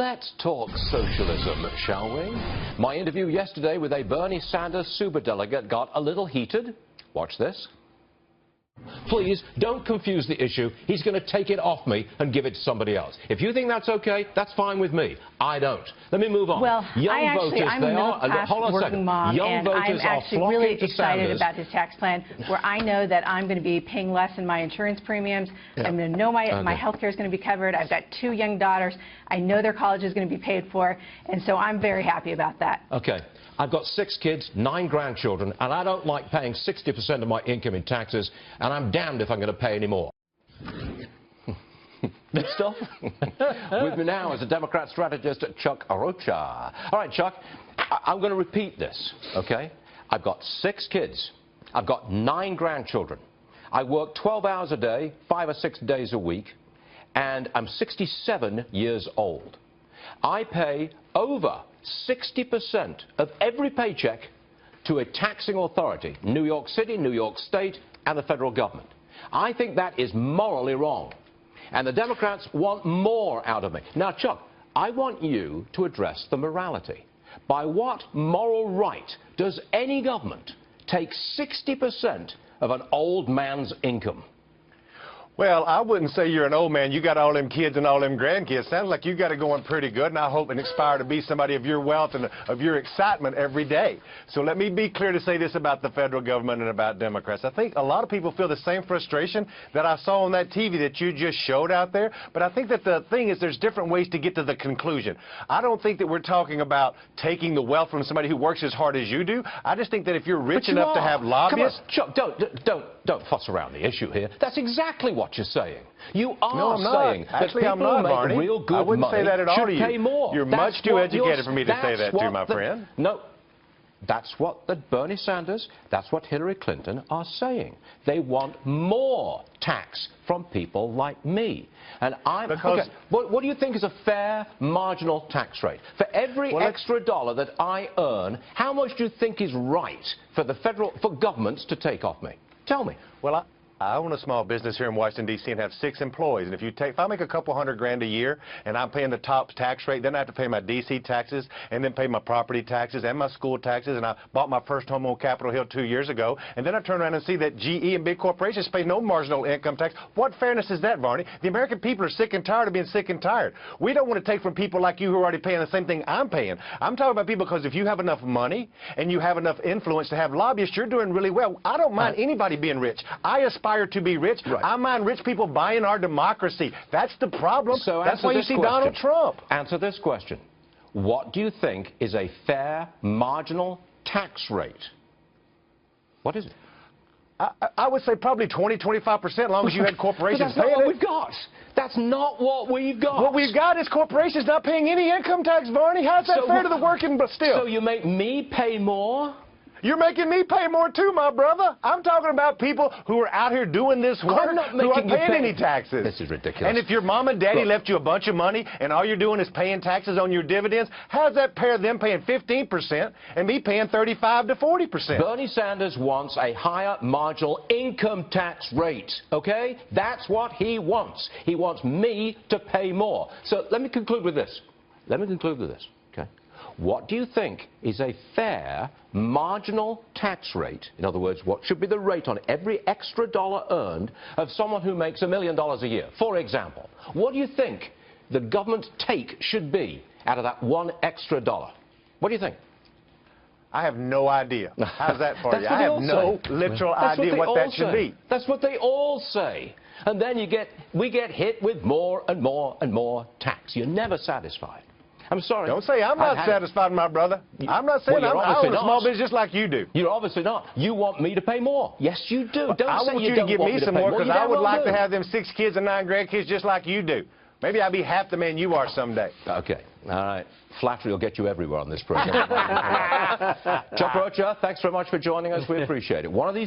Let's talk socialism, shall we? My interview yesterday with a Bernie Sanders superdelegate got a little heated. Watch this. Please don't confuse the issue. He's going to take it off me and give it to somebody else. If you think that's okay, that's fine with me. I don't. Let me move on. Well, I'm a middle-class working mom, and I'm actually really excited about his tax plan, where I know that I'm going to be paying less in my insurance premiums. Yeah. I'm going to know my health care is going to be covered. I've got 2 young daughters. I know their college is going to be paid for, and so I'm very happy about that. Okay. I've got 6 kids, 9 grandchildren, and I don't like paying 60% of my income in taxes, and I'm damned if I'm going to pay any more. Good stuff. With me now is the Democrat strategist Chuck Rocha. All right, Chuck, I'm going to repeat this, okay? I've got 6 kids. I've got 9 grandchildren. I work 12 hours a day, 5 or 6 days a week, and I'm 67 years old. I pay over 60% of every paycheck to a taxing authority, New York City, New York State, and the federal government. I think that is morally wrong. And the Democrats want more out of me. Now, Chuck, I want you to address the morality. By what moral right does any government take 60% of an old man's income? Well, I wouldn't say you're an old man. You got all them kids and all them grandkids. Sounds like you got it going pretty good, and I hope and aspire to be somebody of your wealth and of your excitement every day. So let me be clear to say this about the federal government and about Democrats. I think a lot of people feel the same frustration that I saw on that TV that you just showed out there, but I think that the thing is there's different ways to get to the conclusion. I don't think that we're talking about taking the wealth from somebody who works as hard as you do. I just think that if you're rich enough to have lobbyists... Come on, Chuck, don't fuss around the issue here. That's exactly what you're saying. You are saying that Actually, people I'm not, who make Barney. real good I wouldn't money say that at all should to you. pay more. You're much too educated for me to say that to, my friend. No. That's what Bernie Sanders, that's what Hillary Clinton are saying. They want more tax from people like me. And what do you think is a fair marginal tax rate? For every extra dollar that I earn, how much do you think is right for governments to take off me? Tell me. Well, I own a small business here in Washington, D.C. and have 6 employees. And if I make a couple $100,000 a year and I'm paying the top tax rate, then I have to pay my D.C. taxes and then pay my property taxes and my school taxes. And I bought my first home on Capitol Hill 2 years ago. And then I turn around and see that GE and big corporations pay no marginal income tax. What fairness is that, Barney? The American people are sick and tired of being sick and tired. We don't want to take from people like you who are already paying the same thing I'm paying. I'm talking about people because if you have enough money and you have enough influence to have lobbyists, you're doing really well. I don't mind anybody being rich. I aspire to be rich. Right. I mind rich people buying our democracy. That's the problem. So that's why you see Donald Trump. Answer this question. What do you think is a fair marginal tax rate? What is it? I would say probably 20–25%, as long as you had corporations paying it. That's not what we've got. That's not what we've got. What we've got is corporations not paying any income tax, Barney. How's that fair to the working, but still? So you make me pay more? You're making me pay more too, my brother. I'm talking about people who are out here doing this work who aren't paying any taxes. This is ridiculous. And if your mom and daddy left you a bunch of money and all you're doing is paying taxes on your dividends, how's that pair them paying 15% and me paying 35 to 40%? Bernie Sanders wants a higher marginal income tax rate, okay? That's what he wants. He wants me to pay more. So let me conclude with this. Okay? What do you think is a fair marginal tax rate? In other words, what should be the rate on every extra dollar earned of someone who makes $1 million a year? For example, what do you think the government take should be out of that one extra dollar? What do you think? I have no idea. How's that for you? I have no literal idea what that should be. That's what they all say. And then we get hit with more and more and more tax. You're never satisfied. I'm sorry. Don't say I'm not satisfied, my brother. I'm not saying I own a small business just like you do. You're obviously not. You want me to pay more. Yes, you do. Well, I want you to give me some more because I would like to have them 6 kids and 9 grandkids just like you do. Maybe I'll be half the man you are someday. Okay. All right. Flattery will get you everywhere on this program. Chuck Rocha, thanks very much for joining us. We appreciate it. One of these